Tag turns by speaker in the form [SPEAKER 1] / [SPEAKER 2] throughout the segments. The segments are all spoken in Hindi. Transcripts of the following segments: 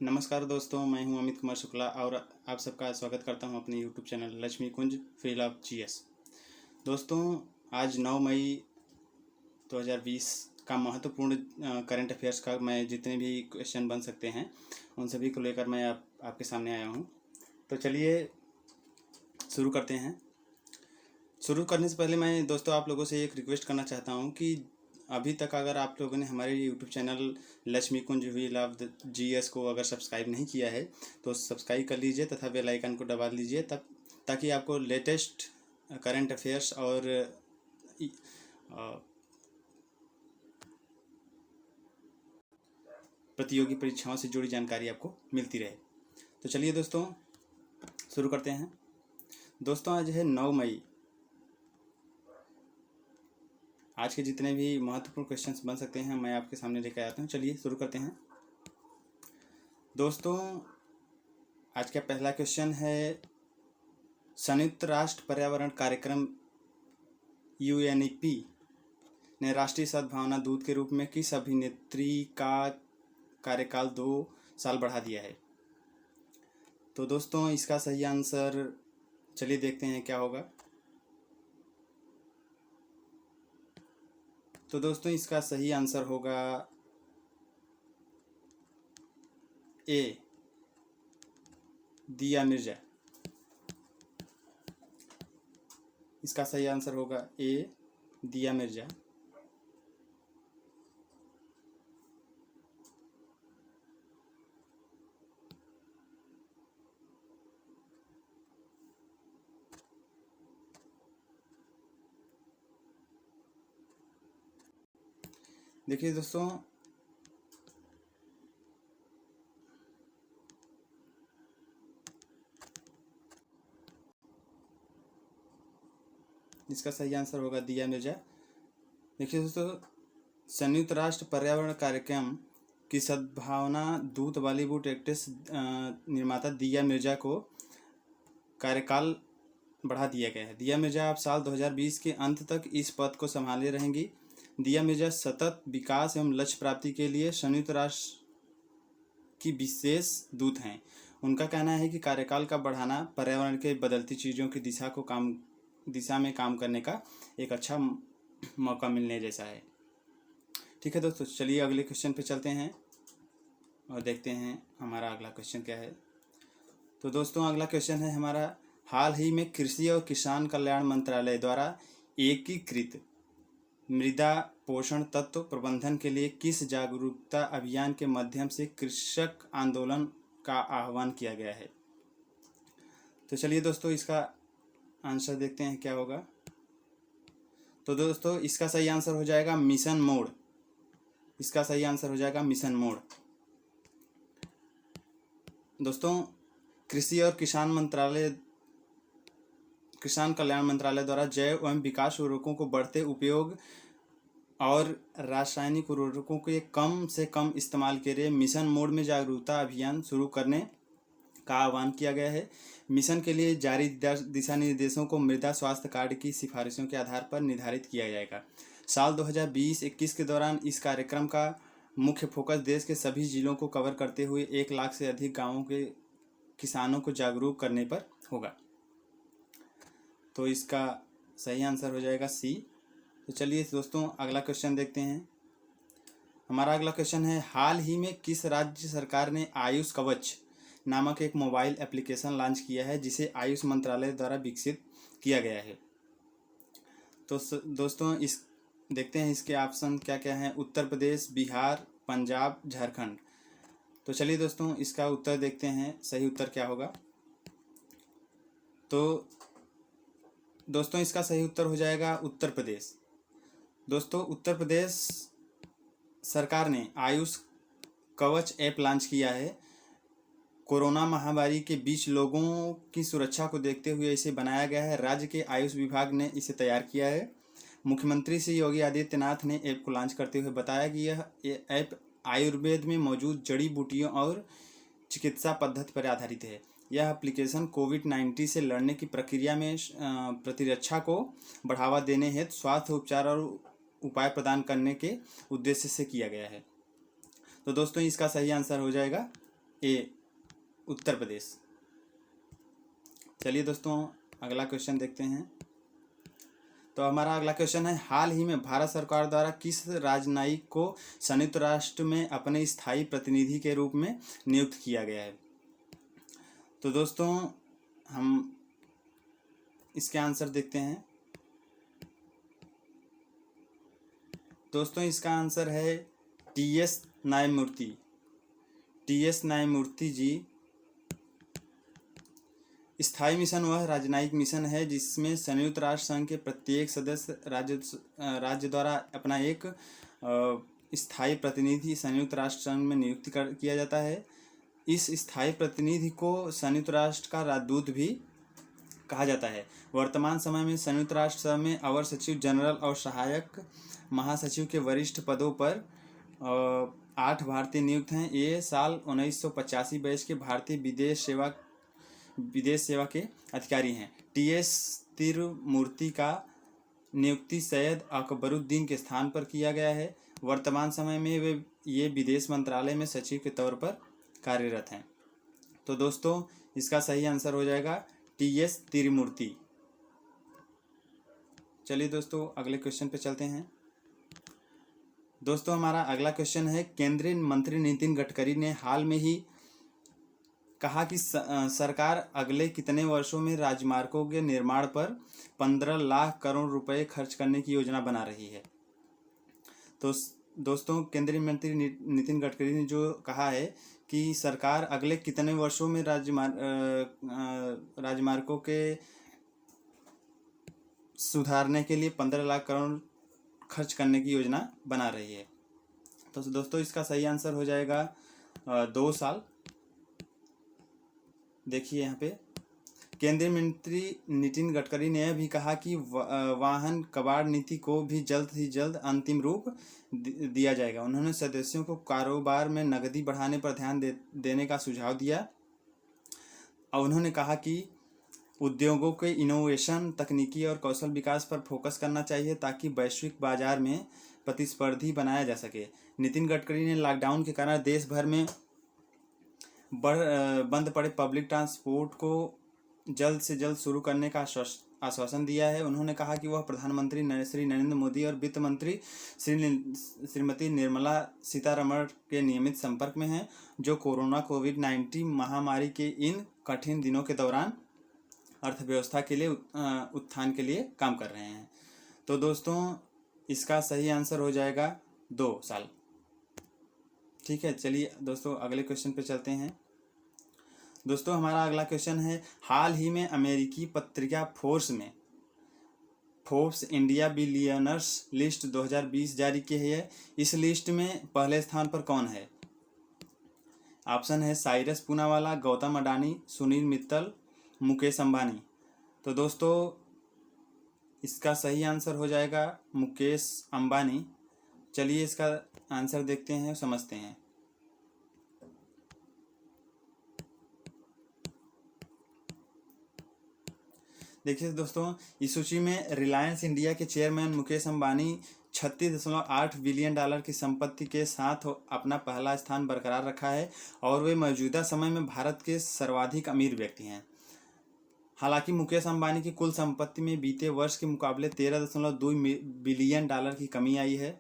[SPEAKER 1] नमस्कार दोस्तों, मैं हूं अमित कुमार शुक्ला और आप सबका स्वागत करता हूं अपने यूट्यूब चैनल लक्ष्मी कुंज फ्री लव जीएस। दोस्तों, आज 9 मई 2020 का महत्वपूर्ण करंट अफेयर्स का मैं जितने भी क्वेश्चन बन सकते हैं उन सभी को लेकर मैं आपके सामने आया हूं। तो चलिए शुरू करते हैं। शुरू करने से पहले मैं दोस्तों आप लोगों से एक रिक्वेस्ट करना चाहता हूं कि अभी तक अगर आप लोगों ने हमारे YouTube channel Lakshmi Kunj we love GS को अगर सब्सक्राइब नहीं किया है तो सब्सक्राइब कर लीजिए तथा बेल आइकन को दबा लीजिए तब ताकि आपको लेटेस्ट करंट अफेयर्स और प्रतियोगी परीक्षाओं से जुड़ी जानकारी आपको मिलती रहे। तो चलिए दोस्तों शुरू करते हैं। दोस्तों, आज है 9 मई। आज के जितने भी महत्वपूर्ण क्वेश्चंस बन सकते हैं मैं आपके सामने लेकर आता हूँ। चलिए शुरू करते हैं। दोस्तों, आज का पहला क्वेश्चन है, संयुक्त राष्ट्र पर्यावरण कार्यक्रम यूएनईपी ने राष्ट्रीय सद्भावना दूत के रूप में किस अभिनेत्री का कार्यकाल 2 साल बढ़ा दिया है? तो दोस्तों, इसका सही आंसर चलिए देखते हैं क्या होगा। तो दोस्तों, इसका सही आंसर होगा ए, दिया मिर्जा। इसका सही आंसर होगा ए, दिया मिर्जा। देखिए दोस्तों, इसका सही आंसर होगा दिया मिर्जा। देखिए दोस्तों, संयुक्त राष्ट्र पर्यावरण कार्यक्रम की सद्भावना दूत बॉलीवुड एक्ट्रेस निर्माता दिया मिर्जा को कार्यकाल बढ़ा दिया गया है। दिया मिर्जा अब साल 2020 के अंत तक इस पद को संभाले रहेंगी। दिया मिर्जा सतत विकास एवं लक्ष्य प्राप्ति के लिए संयुक्त राष्ट्र की विशेष दूत हैं। उनका कहना है कि कार्यकाल का बढ़ाना पर्यावरण के बदलती चीज़ों की दिशा में काम करने का एक अच्छा मौका मिलने जैसा है। ठीक है दोस्तों, चलिए अगले क्वेश्चन पे चलते हैं और देखते हैं हमारा अगला क्वेश्चन क्या है। तो दोस्तों, अगला क्वेश्चन है हमारा, हाल ही में कृषि और किसान कल्याण मंत्रालय द्वारा एकीकृत मृदा पोषण तत्व प्रबंधन के लिए किस जागरूकता अभियान के माध्यम से कृषक आंदोलन का आह्वान किया गया है? तो चलिए दोस्तों, इसका आंसर देखते हैं क्या होगा। तो दोस्तों, इसका सही आंसर हो जाएगा मिशन मोड। इसका सही आंसर हो जाएगा मिशन मोड। दोस्तों, कृषि और किसान कल्याण मंत्रालय द्वारा जैव एवं विकास उर्वरकों को बढ़ते उपयोग और रासायनिक उर्वरकों के कम से कम इस्तेमाल के लिए मिशन मोड में जागरूकता अभियान शुरू करने का आह्वान किया गया है। मिशन के लिए जारी दिशा निर्देशों को मृदा स्वास्थ्य कार्ड की सिफारिशों के आधार पर निर्धारित किया जाएगा। साल 2020-21 के दौरान इस कार्यक्रम का मुख्य फोकस देश के सभी जिलों को कवर करते हुए 1 लाख से अधिक गांवों के किसानों को जागरूक करने पर होगा। तो इसका सही आंसर हो जाएगा सी। तो चलिए दोस्तों, अगला क्वेश्चन देखते हैं। हमारा अगला क्वेश्चन है, हाल ही में किस राज्य सरकार ने आयुष कवच नामक एक मोबाइल एप्लीकेशन लॉन्च किया है जिसे आयुष मंत्रालय द्वारा विकसित किया गया है? तो दोस्तों, इस देखते हैं इसके ऑप्शन क्या क्या हैं। उत्तर प्रदेश, बिहार, पंजाब, झारखंड। तो चलिए दोस्तों, इसका उत्तर देखते हैं सही उत्तर क्या होगा। तो दोस्तों, इसका सही उत्तर हो जाएगा उत्तर प्रदेश। दोस्तों, उत्तर प्रदेश सरकार ने आयुष कवच ऐप लॉन्च किया है। कोरोना महामारी के बीच लोगों की सुरक्षा को देखते हुए इसे बनाया गया है। राज्य के आयुष विभाग ने इसे तैयार किया है। मुख्यमंत्री श्री योगी आदित्यनाथ ने ऐप को लॉन्च करते हुए बताया कि यह ऐप आयुर्वेद में मौजूद जड़ी बूटियों और चिकित्सा पद्धति पर आधारित है। यह एप्लीकेशन कोविड-19 से लड़ने की प्रक्रिया में प्रतिरक्षा को बढ़ावा देने हेतु स्वास्थ्य उपचार और उपाय प्रदान करने के उद्देश्य से किया गया है। तो दोस्तों, इसका सही आंसर हो जाएगा ए उत्तर प्रदेश। चलिए दोस्तों अगला क्वेश्चन देखते हैं। तो हमारा अगला क्वेश्चन है, हाल ही में भारत सरकार द्वारा किस राजनयिक को संयुक्त राष्ट्र में अपने स्थायी प्रतिनिधि के रूप में नियुक्त किया गया है? तो दोस्तों हम इसके आंसर देखते हैं। दोस्तों इसका आंसर है टी.एस. न्यायमूर्ति। टी.एस. न्यायमूर्ति जी। स्थायी मिशन वह राजनयिक मिशन है जिसमें संयुक्त राष्ट्र संघ के प्रत्येक सदस्य राज्य द्वारा अपना एक स्थायी प्रतिनिधि संयुक्त राष्ट्र संघ में नियुक्त किया जाता है। इस स्थायी प्रतिनिधि को संयुक्त राष्ट्र का राजदूत भी कहा जाता है। वर्तमान समय में संयुक्त राष्ट्र संघ में अवर सचिव जनरल और सहायक महासचिव के वरिष्ठ पदों पर 8 भारतीय नियुक्त हैं। ये साल 1985 बैच के भारतीय विदेश सेवा के अधिकारी हैं। टी.एस. तिरुमूर्ति का नियुक्ति सैयद अकबरुद्दीन के स्थान पर किया गया है। वर्तमान समय में ये विदेश मंत्रालय में सचिव के तौर पर कार्यरत हैं। तो दोस्तों इसका सही आंसर हो जाएगा टी.एस. तिरुमूर्ति। चलिए दोस्तों अगले क्वेश्चन पे चलते हैं। दोस्तों हमारा अगला क्वेश्चन है, केंद्रीय मंत्री नितिन गडकरी ने हाल में ही कहा कि सरकार अगले कितने वर्षों में राजमार्गों के निर्माण पर 15 लाख करोड़ रुपए खर्च करने की योजना बना रही है? तो दोस्तों केंद्रीय मंत्री नितिन गडकरी ने जो कहा है कि सरकार अगले कितने वर्षों में राजमार्गों के सुधारने के लिए 15 लाख करोड़ खर्च करने की योजना बना रही है। तो दोस्तों इसका सही आंसर हो जाएगा 2 साल। देखिए यहाँ पे केंद्रीय मंत्री नितिन गडकरी ने यह भी कहा कि वाहन कबाड़ नीति को भी जल्द ही जल्द अंतिम रूप दिया जाएगा। उन्होंने सदस्यों को कारोबार में नकदी बढ़ाने पर ध्यान देने का सुझाव दिया और उन्होंने कहा कि उद्योगों के इनोवेशन, तकनीकी और कौशल विकास पर फोकस करना चाहिए ताकि वैश्विक बाजार में प्रतिस्पर्धी बनाया जा सके। नितिन गडकरी ने लॉकडाउन के कारण देश भर में बंद पड़े पब्लिक ट्रांसपोर्ट को जल्द से जल्द शुरू करने का आश्वासन दिया है। उन्होंने कहा कि वह प्रधानमंत्री श्री नरेंद्र मोदी और वित्त मंत्री श्रीमती निर्मला सीतारमण के नियमित संपर्क में हैं, जो कोविड-19 महामारी के इन कठिन दिनों के दौरान अर्थव्यवस्था के लिए उत्थान के लिए काम कर रहे हैं। तो दोस्तों इसका सही आंसर हो जाएगा 2 साल। ठीक है, चलिए दोस्तों अगले क्वेश्चन पे चलते हैं। दोस्तों हमारा अगला क्वेश्चन है, हाल ही में अमेरिकी पत्रिका फोर्ब्स इंडिया बिलियनर्स लिस्ट 2020 जारी की है। इस लिस्ट में पहले स्थान पर कौन है? ऑप्शन है साइरस पूनावाला, गौतम अडानी, सुनील मित्तल, मुकेश अंबानी। तो दोस्तों इसका सही आंसर हो जाएगा मुकेश अंबानी। चलिए इसका आंसर देखते हैं, समझते हैं। देखिए दोस्तों इस सूची में रिलायंस इंडिया के chairman Mukesh Ambani 36.8 billion dollar की संपत्ति के साथ अपना पहला स्थान बरकरार रखा है और वे मौजूदा समय में भारत के सर्वाधिक अमीर व्यक्ति हैं। हालांकि मुकेश अंबानी की कुल संपत्ति में बीते वर्ष के मुकाबले 13.2 बिलियन डॉलर की कमी आई है,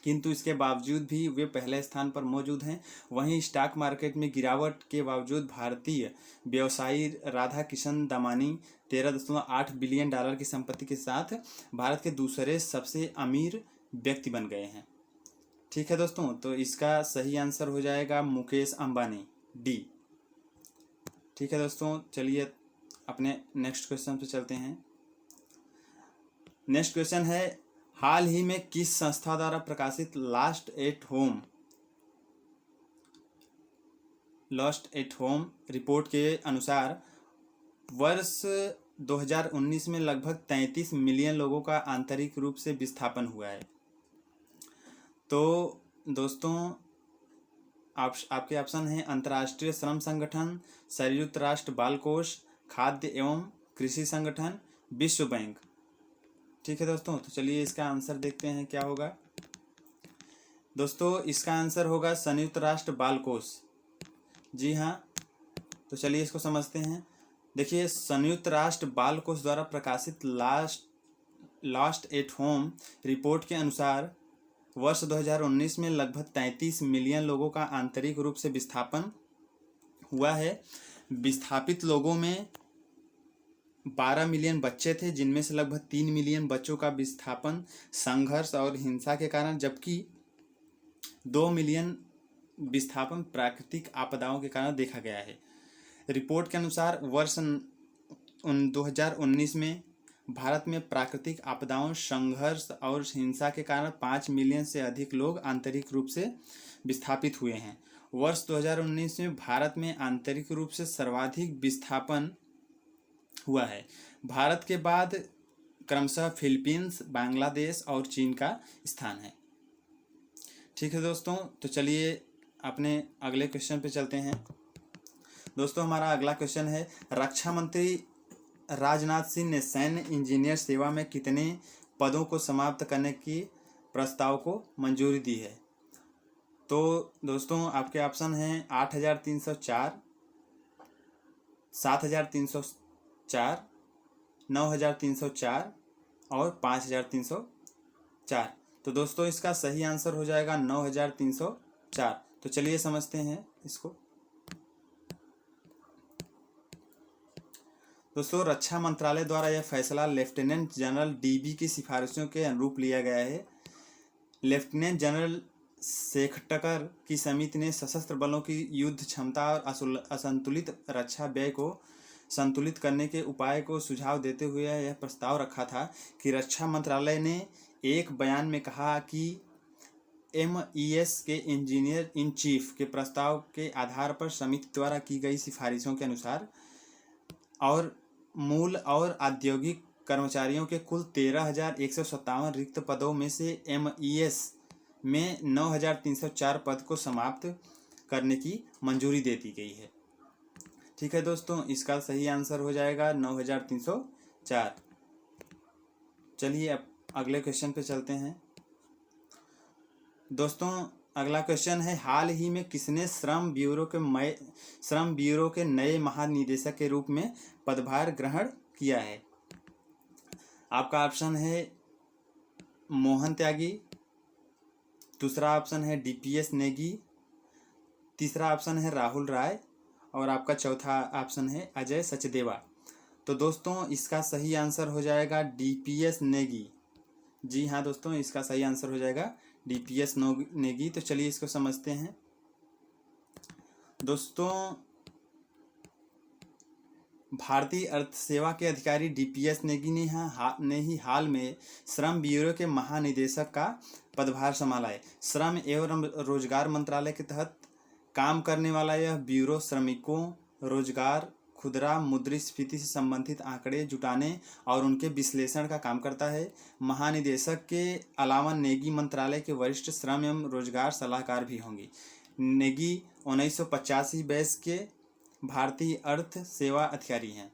[SPEAKER 1] किंतु इसके बावजूद भी वे पहले स्थान पर मौजूद हैं। वहीं स्टॉक मार्केट में गिरावट के बावजूद भारतीय व्यवसायी राधा किशन दामानी 13.8 बिलियन डॉलर की संपत्ति के साथ भारत के दूसरे सबसे अमीर व्यक्ति बन गए हैं। ठीक है दोस्तों, तो इसका सही आंसर हो जाएगा मुकेश अंबानी, डी। ठीक है दोस्तों, चलिए अपने नेक्स्ट क्वेश्चन पे चलते हैं। नेक्स्ट क्वेश्चन है, हाल ही में किस संस्था द्वारा प्रकाशित लास्ट एट होम रिपोर्ट के अनुसार वर्ष 2019 में लगभग 33 मिलियन लोगों का आंतरिक रूप से विस्थापन हुआ है। तो दोस्तों आपके ऑप्शन हैं अंतर्राष्ट्रीय श्रम संगठन, संयुक्त राष्ट्र बाल कोष, खाद्य एवं कृषि संगठन, विश्व बैंक। ठीक है दोस्तों, तो चलिए इसका आंसर देखते हैं क्या होगा। दोस्तों इसका आंसर होगा संयुक्त राष्ट्र बाल कोष। जी हाँ, तो चलिए इसको समझते हैं। देखिए, संयुक्त राष्ट्र बाल कोष द्वारा प्रकाशित लास्ट एट होम रिपोर्ट के अनुसार वर्ष 2019 में लगभग 33 मिलियन लोगों का आंतरिक रूप से विस्थापन हुआ है। विस्थापित लोगों में 12 मिलियन बच्चे थे, जिनमें से लगभग 3 मिलियन बच्चों का विस्थापन संघर्ष और हिंसा के कारण, जबकि 2 मिलियन विस्थापन प्राकृतिक आपदाओं के कारण देखा गया है। रिपोर्ट के अनुसार वर्ष 2019 में भारत में प्राकृतिक आपदाओं, संघर्ष और हिंसा के कारण 5 मिलियन से अधिक लोग आंतरिक रूप से विस्थापित हुए हैं। वर्ष 2019 में भारत में आंतरिक रूप से सर्वाधिक विस्थापन हुआ है। भारत के बाद क्रमशः फिलीपींस, बांग्लादेश और चीन का स्थान है। ठीक है दोस्तों, तो चलिए अपने अगले क्वेश्चन पे चलते हैं। दोस्तों, हमारा अगला क्वेश्चन है, रक्षा मंत्री राजनाथ सिंह ने सैन्य इंजीनियर सेवा में कितने पदों को समाप्त करने की प्रस्ताव को मंजूरी दी है? तो दोस्तों, आपके ऑप्शन हैं 8,304, 7,304, 9,304 और 5,304। तो दोस्तों, इसका सही आंसर हो जाएगा 9,304। तो चलिए समझते हैं इसको। दोस्तों, रक्षा मंत्रालय द्वारा यह फैसला लेफ्टिनेंट जनरल डीबी की सिफारिशों के अनुरूप लिया गया है। लेफ्टिनेंट जनरल शेखटकर की समिति ने सशस्त्र बलों की युद्ध क्षमता और असंतुलित रक्षा व्यय को संतुलित करने के उपाय को सुझाव देते हुए यह प्रस्ताव रखा था कि रक्षा मंत्रालय ने एक बयान में कहा कि MIS के इंजीनियर इन चीफ के प्रस्ताव के आधार पर समिति द्वारा की गई सिफारिशों के अनुसार और मूल और औद्योगिक कर्मचारियों के कुल 13,157 रिक्त पदों में से MIS में 9,304 पद को समाप्त करने की मंजूरी दे दी गई है। ठीक है दोस्तों, इसका सही आंसर हो जाएगा 9,304। चलिए अब अगले क्वेश्चन पे चलते हैं। दोस्तों, अगला क्वेश्चन है, हाल ही में किसने श्रम ब्यूरो के नए महानिदेशक के रूप में पदभार ग्रहण किया है? आपका ऑप्शन है मोहन त्यागी, दूसरा ऑप्शन है DPS नेगी, तीसरा ऑप्शन है राहुल राय और आपका चौथा ऑप्शन है अजय सचदेवा। तो दोस्तों, इसका सही आंसर हो जाएगा DPS नेगी। जी हाँ दोस्तों, इसका सही आंसर हो जाएगा DPS नेगी। तो चलिए इसको समझते हैं। दोस्तों, भारतीय अर्थ सेवा के अधिकारी DPS नेगी ने ही हाल में श्रम ब्यूरो के महानिदेशक का पदभार संभाला है। श्रम एवं रोजगार मंत्रालय के तहत काम करने वाला यह ब्यूरो श्रमिकों, रोजगार, खुदरा मुद्रास्फीति से संबंधित आंकड़े जुटाने और उनके विश्लेषण का काम करता है। महानिदेशक के अलावा नेगी मंत्रालय के वरिष्ठ श्रम एवं रोजगार सलाहकार भी होंगे। नेगी 1985 बैच के भारतीय अर्थ सेवा अधिकारी हैं।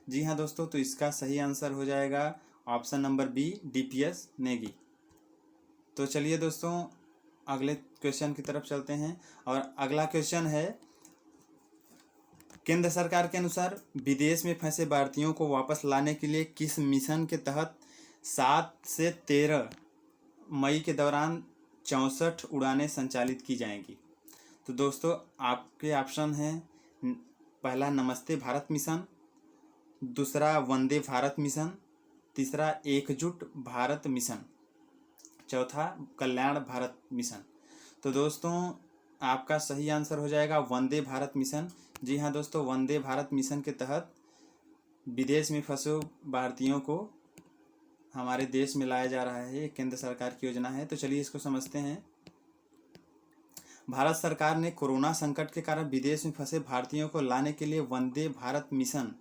[SPEAKER 1] जी हाँ दोस्तों, तो इसका सही आंसर हो जाएगा ऑप्शन नंबर बी, DPS नेगी। तो चलिए दोस्तों अगले क्वेश्चन की तरफ चलते हैं और अगला क्वेश्चन है, केंद्र सरकार के अनुसार विदेश में फंसे भारतीयों को वापस लाने के लिए किस मिशन के तहत 7 से 13 मई के दौरान 64 उड़ानें संचालित की जाएंगी? तो दोस्तों, आपके ऑप्शन हैं, पहला नमस्ते भारत मिशन, दूसरा वंदे भारत मिशन, तीसरा एकजुट भारत मिशन, चौथा कल्याण भारत मिशन। तो दोस्तों, आपका सही आंसर हो जाएगा वंदे भारत मिशन। जी हाँ दोस्तों, वंदे भारत मिशन के तहत विदेश में फंसे भारतीयों को हमारे देश में लाया जा रहा है। ये केंद्र सरकार की योजना है। तो चलिए इसको समझते हैं। भारत सरकार ने कोरोना संकट के कारण विदेश में फंसे भारतीयों को लाने के लिए वंदे भारत मिशन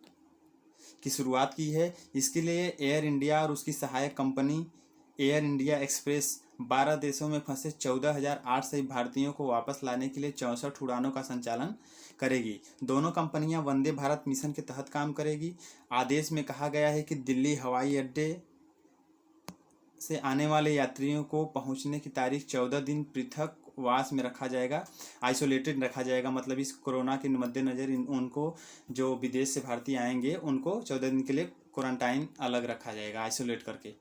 [SPEAKER 1] की शुरुआत की है। इसके लिए एयर इंडिया और उसकी सहायक कंपनी एयर इंडिया एक्सप्रेस 12 देशों में फंसे 14,800 भारतीयों को वापस लाने के लिए 64 उड़ानों का संचालन करेगी। दोनों कंपनियां वंदे भारत मिशन के तहत काम करेगी। आदेश में कहा गया है कि दिल्ली हवाई अड्डे से आने वाले यात्रियों को पहुंचने की तारीख 14 दिन पृथक वास में रखा जाएगा, आइसोलेटेड रखा जाएगा। मतलब इस कोरोना के मद्देनज़र उनको जो विदेश से भारतीय आएंगे उनको 14 दिन के लिए क्वारंटाइन अलग रखा जाएगा, आइसोलेट करके,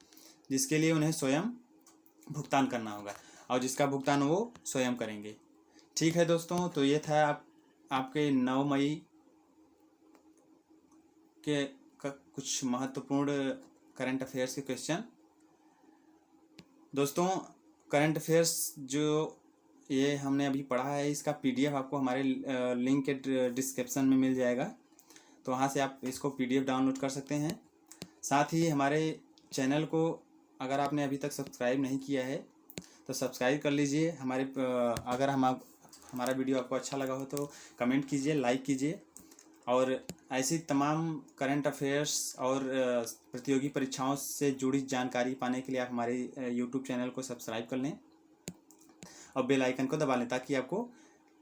[SPEAKER 1] जिसके लिए उन्हें स्वयं भुगतान करना होगा और जिसका भुगतान वो स्वयं करेंगे। ठीक है दोस्तों, तो ये था आपके 9 मई के कुछ महत्वपूर्ण करंट अफेयर्स के क्वेश्चन। दोस्तों, करंट अफेयर्स जो ये हमने अभी पढ़ा है इसका PDF आपको हमारे लिंक के डिस्क्रिप्शन में मिल जाएगा, तो वहाँ से आप इसको PDF डाउनलोड कर सकते हैं। साथ ही हमारे चैनल को अगर आपने अभी तक सब्सक्राइब नहीं किया है तो सब्सक्राइब कर लीजिए। अगर हमारा वीडियो आपको अच्छा लगा हो तो कमेंट कीजिए, लाइक कीजिए, और ऐसी तमाम करंट अफेयर्स और प्रतियोगी परीक्षाओं से जुड़ी जानकारी पाने के लिए आप हमारे YouTube चैनल को सब्सक्राइब कर लें और बेल आइकन को दबा लें ताकि आपको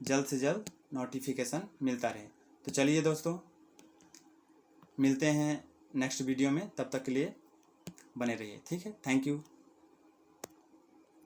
[SPEAKER 1] जल्द से जल्द नोटिफिकेशन मिलता रहे। तो चलिए दोस्तों, मिलते हैं नेक्स्ट वीडियो में, तब तक के लिए बने रहिए। ठीक है, थैंक यू।